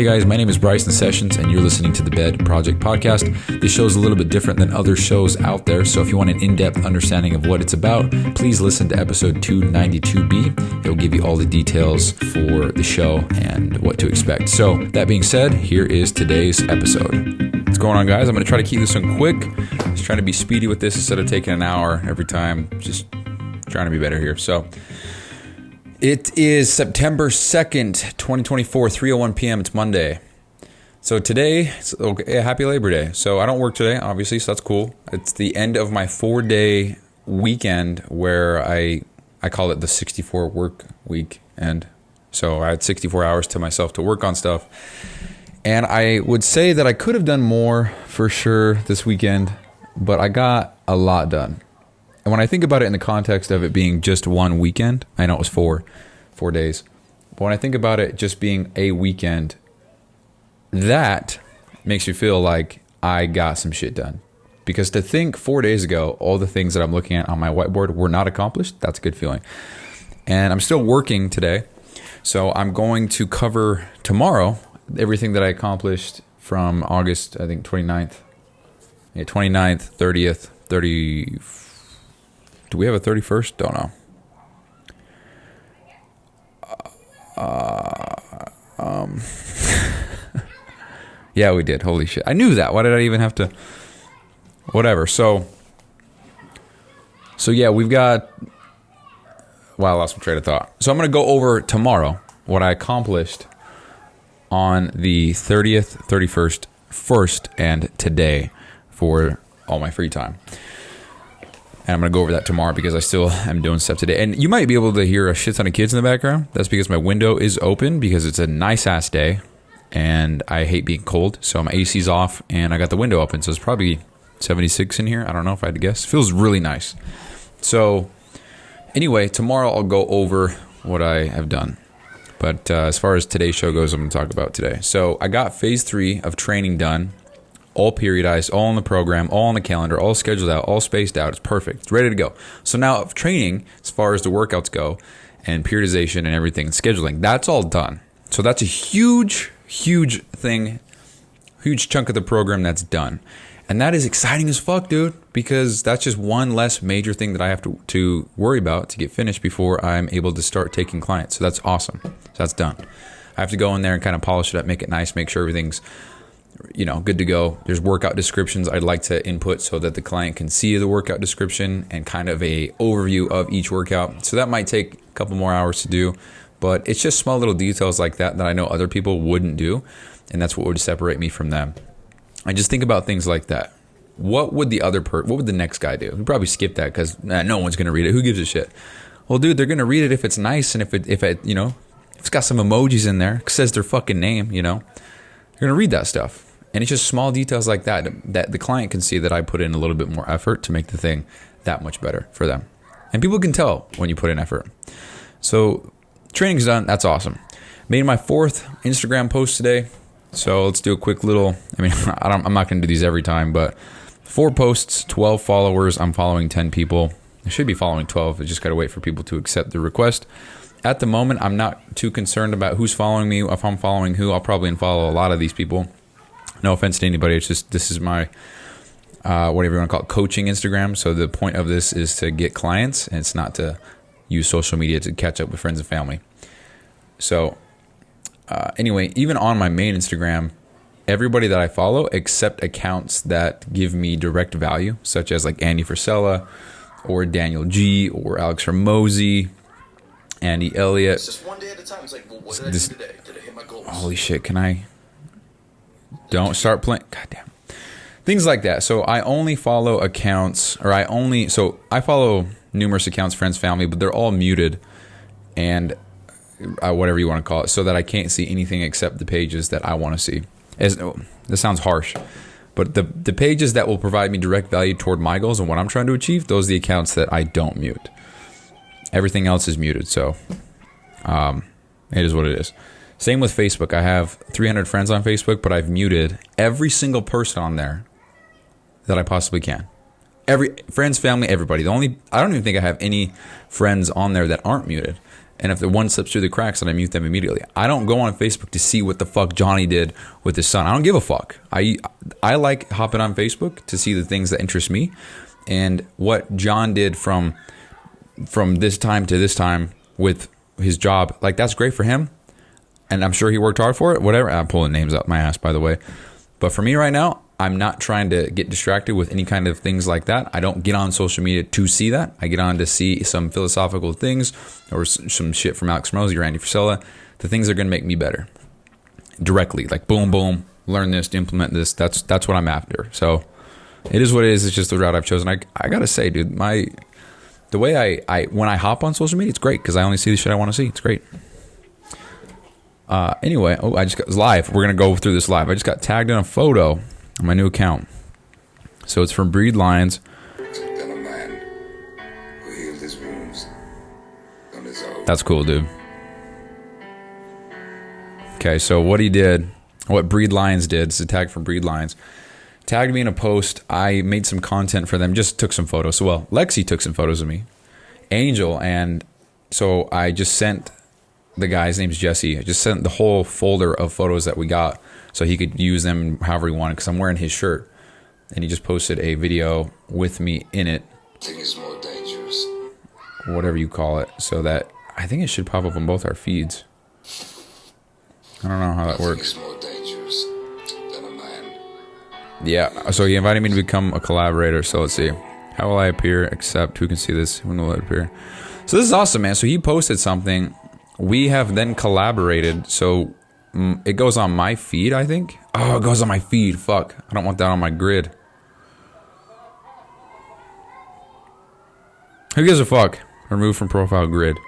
Hey guys, my name is Bryson Sessions and you're listening to the Bed Project Podcast. This show is a little bit different than other shows out there, so if you want an in-depth understanding of what it's about, please listen to episode 292B. It'll give you all the details for the show and what to expect. So that being said, here is today's episode. What's going on, guys? I'm going to try to keep this one quick. Just trying to be speedy with this instead of taking an hour every time. Just trying to be better here. So it is September 2nd, 2024, 3:01 p.m. It's Monday. So today, happy Labor Day. So I don't work today, obviously, so that's cool. It's the end of my 4-day weekend where I call it the 64 work weekend. So I had 64 hours to myself to work on stuff. And I would say that I could have done more for sure this weekend, but I got a lot done. And when I think about it in the context of it being just one weekend, I know it was four days. But when I think about it just being a weekend, that makes me feel like I got some shit done. Because to think 4 days ago, all the things that I'm looking at on my whiteboard were not accomplished, that's a good feeling. And I'm still working today. So I'm going to cover tomorrow everything that I accomplished from August, I think 29th. Yeah, 29th, 30th, 30th. Do we have a 31st? Don't know. Yeah, we did. Holy shit. I knew that. Why did I even have to? Whatever. So yeah, we've got... Wow, I lost my train of thought. So I'm going to go over tomorrow what I accomplished on the 30th, 31st, 1st, and today for all my free time. And I'm going to go over that tomorrow because I still am doing stuff today. And you might be able to hear a shit ton of kids in the background. That's because my window is open because it's a nice-ass day. And I hate being cold. So my AC's off and I got the window open. So it's probably 76 in here. I don't know if I had to guess. Feels really nice. So anyway, tomorrow I'll go over what I have done. But as far as today's show goes, I'm going to talk about today. So I got phase 3 of training done. All periodized, all in the program, all on the calendar, all scheduled out, all spaced out. It's perfect. It's ready to go. So now training, as far as the workouts go, and periodization and everything, and scheduling, that's all done. So that's a huge thing, huge chunk of the program that's done. And that is exciting as fuck, dude, because that's just one less major thing that I have to worry about to get finished before I'm able to start taking clients. So that's awesome. So that's done. I have to go in there and kind of polish it up, make it nice, make sure everything's good to go. There's workout descriptions I'd like to input so that the client can see the workout description and kind of a overview of each workout. So that might take a couple more hours to do, but it's just small little details like that I know other people wouldn't do, and that's what would separate me from them. I just think about things like that. What would the next guy do? He'd probably skip that because no one's going to read it. Who gives a shit? Well, dude, they're going to read it if it's nice and if it's got some emojis in there, it says their fucking name, you're going to read that stuff. And it's just small details like that the client can see that I put in a little bit more effort to make the thing that much better for them. And people can tell when you put in effort. So training's done. That's awesome. Made my 4th Instagram post today. So let's do a quick little, I'm not going to do these every time, but 4 posts, 12 followers. I'm following 10 people. I should be following 12. I just got to wait for people to accept the request. At the moment, I'm not too concerned about who's following me. If I'm following who, I'll probably unfollow a lot of these people. No offense to anybody. It's just, this is my, whatever you want to call it, coaching Instagram. So the point of this is to get clients, and it's not to use social media to catch up with friends and family. So anyway, even on my main Instagram, everybody that I follow, except accounts that give me direct value, such as like Andy Frisella or Daniel G or Alex Ramosi, Andy Elliott. It's just one day at a time. It's like, well, what did I do today? Did I hit my goals? Holy shit, can I... Don't start playing. Goddamn. Things like that. So I only follow accounts, I follow numerous accounts, friends, family, but they're all muted and whatever you want to call it, so that I can't see anything except the pages that I want to see. This sounds harsh, but the pages that will provide me direct value toward my goals and what I'm trying to achieve, those are the accounts that I don't mute. Everything else is muted, so it is what it is. Same with Facebook. I have 300 friends on Facebook, but I've muted every single person on there that I possibly can. Friends, family, everybody. I don't even think I have any friends on there that aren't muted. And if the one slips through the cracks, then I mute them immediately. I don't go on Facebook to see what the fuck Johnny did with his son. I don't give a fuck. I like hopping on Facebook to see the things that interest me. And what John did from this time to this time with his job, like, that's great for him. And I'm sure he worked hard for it. Whatever. I'm pulling names out my ass, by the way. But for me right now, I'm not trying to get distracted with any kind of things like that. I don't get on social media to see that. I get on to see some philosophical things or some shit from Alex Mosey or Andy Frisella. The things that are going to make me better directly. Like, boom, boom, learn this, implement this. That's what I'm after. So it is what it is. It's just the route I've chosen. I got to say, dude, the way I when I hop on social media, it's great because I only see the shit I want to see. It's great. Anyway, I just got live. We're going to go through this live. I just got tagged in a photo on my new account. So it's from Breed Lions. That's cool, dude. Okay, so what Breed Lions did, it's a tag from Breed Lions, tagged me in a post. I made some content for them, just took some photos. So, well, Lexi took some photos of me, Angel, and so I just sent the guy's name's Jesse. I just sent the whole folder of photos that we got so he could use them however he wanted, because I'm wearing his shirt. And he just posted a video with me in it. I think it's more dangerous. Whatever you call it. So that I think it should pop up on both our feeds. I don't know how that works. It's more dangerous than a man. Yeah, so he invited me to become a collaborator. So let's see. How will I appear? Except who can see this? When will it appear? So this is awesome, man. So he posted something. We have then collaborated. So it goes on my feed, I think. Oh, it goes on my feed. Fuck. I don't want that on my grid. Who gives a fuck? Remove from profile grid.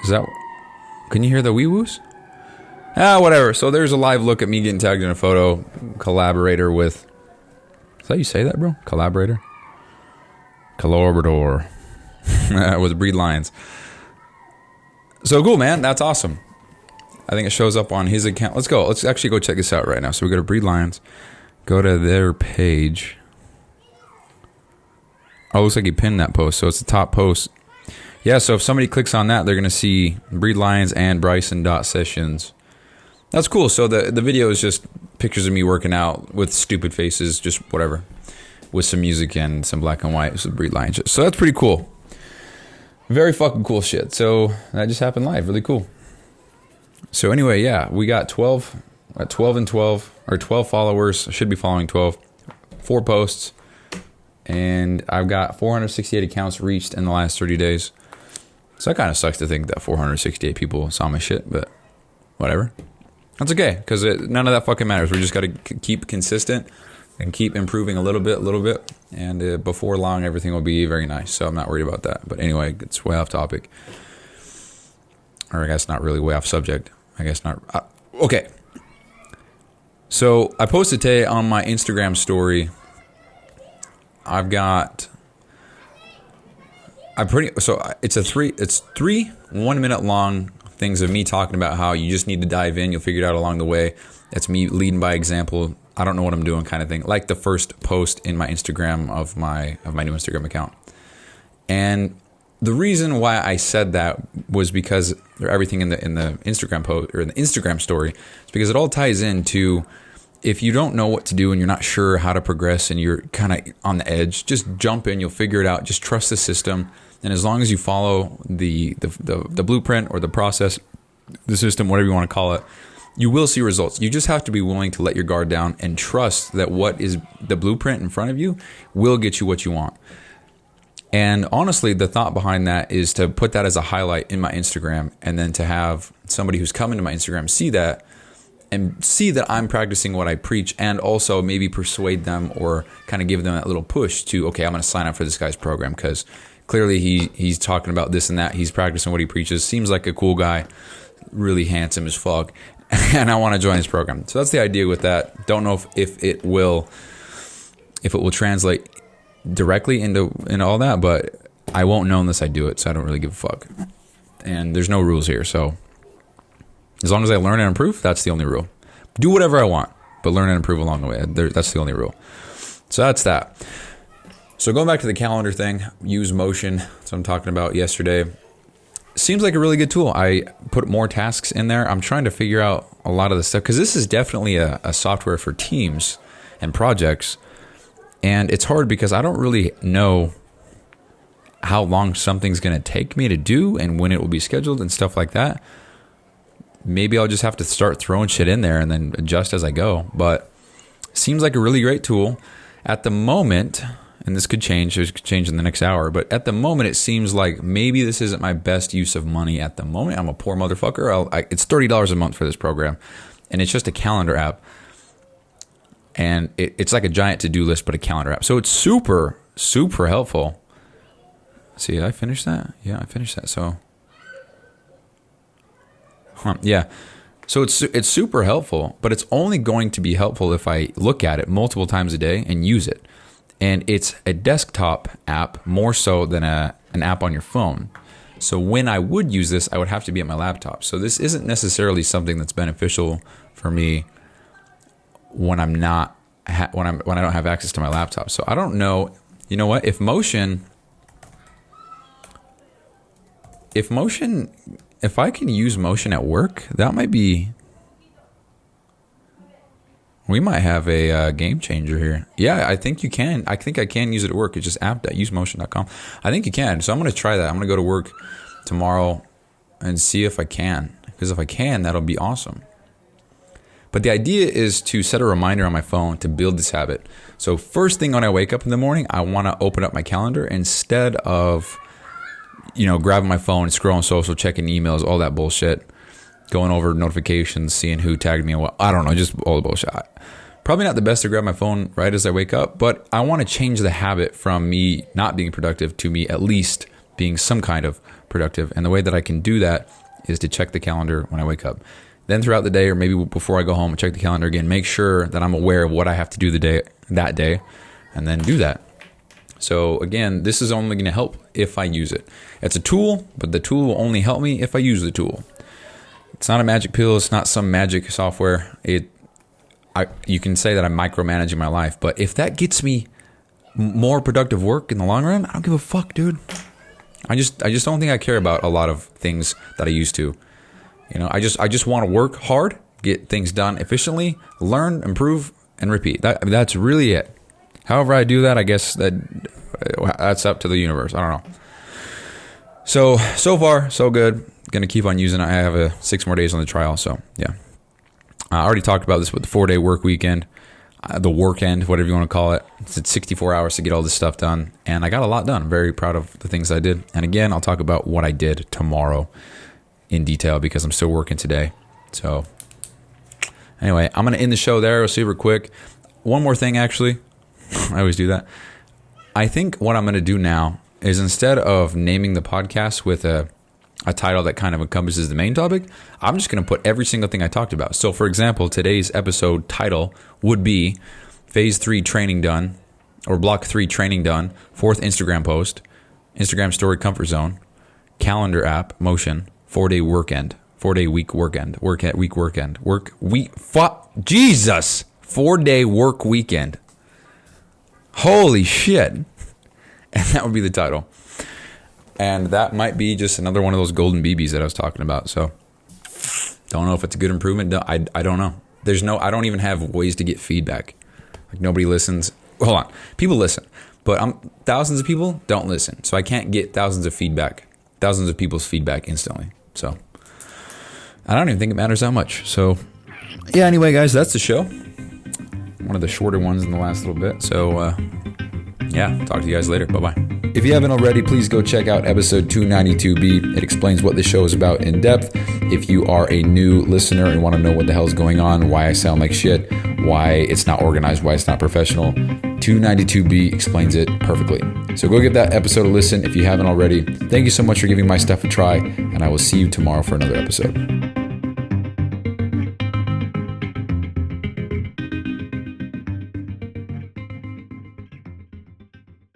Is that... Can you hear the wee-woos? Whatever. So there's a live look at me getting tagged in a photo. Collaborator with... Is that how you say that, bro? Collaborator? Collaborator. With Breed Lions. So cool, man. That's awesome. I think it shows up on his account. Let's go. Let's actually go check this out right now. So we go to Breed Lions. Go to their page. Oh, it looks like he pinned that post. So it's the top post. Yeah, so if somebody clicks on that, they're going to see Breed Lions and Bryson.sessions. That's cool. So the video is just pictures of me working out with stupid faces, just whatever, with some music and some black and white. So Breed Lions. So that's pretty cool. Very fucking cool shit. So that just happened live. Really cool. So anyway, yeah, we got 12 and 12, or 12 followers. I should be following 12. 4 posts. And I've got 468 accounts reached in the last 30 days. So that kind of sucks to think that 468 people saw my shit, but whatever. That's okay, because none of that fucking matters. We just got to keep consistent and keep improving a little bit. And before long, everything will be very nice. So I'm not worried about that. But anyway, it's way off topic. Or I guess not really way off subject. I guess not. Okay. So I posted today on my Instagram story. It's 3 1-minute long things of me talking about how you just need to dive in. You'll figure it out along the way. It's me leading by example. I don't know what I'm doing kind of thing. Like the first post in my Instagram of my new Instagram account. And the reason why I said that was because everything in the Instagram post or in the Instagram story is because it all ties into, if you don't know what to do and you're not sure how to progress and you're kind of on the edge, just jump in. You'll figure it out. Just trust the system. And as long as you follow the blueprint or the process, the system, whatever you want to call it, you will see results. You just have to be willing to let your guard down and trust that what is the blueprint in front of you will get you what you want. And honestly, the thought behind that is to put that as a highlight in my Instagram, and then to have somebody who's coming to my Instagram see that and see that I'm practicing what I preach, and also maybe persuade them or kind of give them that little push to, okay, I'm going to sign up for this guy's program because clearly he's talking about this and that. He's practicing what he preaches. Seems like a cool guy, really handsome as fuck, and I want to join his program. So that's the idea with that. Don't know if it will translate directly into all that, but I won't know unless I do it, so I don't really give a fuck. And there's no rules here, so as long as I learn and improve, that's the only rule. Do whatever I want, but learn and improve along the way. That's the only rule. So that's that. So going back to the calendar thing, useMotion, that's what I'm talking about yesterday. seems like a really good tool. I put more tasks in there. I'm trying to figure out a lot of the stuff because this is definitely a software for teams and projects. And it's hard because I don't really know how long something's going to take me to do and when it will be scheduled and stuff like that. Maybe I'll just have to start throwing shit in there and then adjust as I go. But seems like a really great tool. At the moment, and this could change in the next hour, but at the moment, it seems like maybe this isn't my best use of money at the moment. I'm a poor motherfucker. It's $30 a month for this program, and it's just a calendar app. And it's like a giant to-do list, but a calendar app. So it's super, super helpful. See, did I finish that? Yeah, I finished that. So, yeah. So it's super helpful, but it's only going to be helpful if I look at it multiple times a day and use it. And it's a desktop app more so than an app on your phone. So when I would use this, I would have to be at my laptop. So this isn't necessarily something that's beneficial for me when I'm not when I don't have access to my laptop. So I don't know. You know what? If I can use Motion at work, that might be. We might have a game changer here. Yeah, I think you can. I think I can use it at work. It's just app.usemotion.com. I think you can. So I'm going to try that. I'm going to go to work tomorrow and see if I can. Because if I can, that'll be awesome. But the idea is to set a reminder on my phone to build this habit. So first thing when I wake up in the morning, I want to open up my calendar instead of, grabbing my phone, scrolling social, checking emails, all that bullshit. Going over notifications, seeing who tagged me and what. I don't know, just all the bullshit. Probably not the best to grab my phone right as I wake up, but I want to change the habit from me not being productive to me at least being some kind of productive. And the way that I can do that is to check the calendar when I wake up. Then throughout the day, or maybe before I go home, check the calendar again, make sure that I'm aware of what I have to do that day, and then do that. So again, this is only going to help if I use it. It's a tool, but the tool will only help me if I use the tool. It's not a magic pill. It's not some magic software. You can say that I'm micromanaging my life, but if that gets me more productive work in the long run, I don't give a fuck, dude. I just don't think I care about a lot of things that I used to. I just want to work hard, get things done efficiently, learn, improve, and repeat. That's really it. However I do that, I guess that's up to the universe. I don't know. So far, so good. Going to keep on using it. I have 6 more days on the trial, so yeah. I already talked about this with the 4-day work weekend, the Workend, whatever you want to call it. It's 64 hours to get all this stuff done, and I got a lot done. I'm very proud of the things I did. And again, I'll talk about what I did tomorrow in detail because I'm still working today. So anyway, I'm going to end the show there super quick. One more thing, actually. I always do that. I think what I'm going to do now is instead of naming the podcast with a title that kind of encompasses the main topic, I'm just going to put every single thing I talked about. So, for example, today's episode title would be Phase 3 Training Done, or Block 3 Training Done, 4th Instagram post, Instagram Story Comfort Zone, Calendar App, Motion, 4-day Workend, 4-day week Workend, week Workend, Jesus! 4-day work weekend. Holy shit. And that would be the title. And that might be just another one of those golden BBs that I was talking about. So, don't know if it's a good improvement. I don't know. I don't even have ways to get feedback. Like, nobody listens. Hold on. People listen. But thousands of people don't listen. So, I can't get thousands of people's feedback instantly. So, I don't even think it matters that much. So, yeah, anyway, guys, that's the show. One of the shorter ones in the last little bit. So, yeah, talk to you guys later. Bye-bye. If you haven't already, please go check out episode 292B. It explains what the show is about in depth. If you are a new listener and want to know what the hell is going on, why I sound like shit, why it's not organized, why it's not professional, 292B explains it perfectly. So go give that episode a listen if you haven't already. Thank you so much for giving my stuff a try, and I will see you tomorrow for another episode.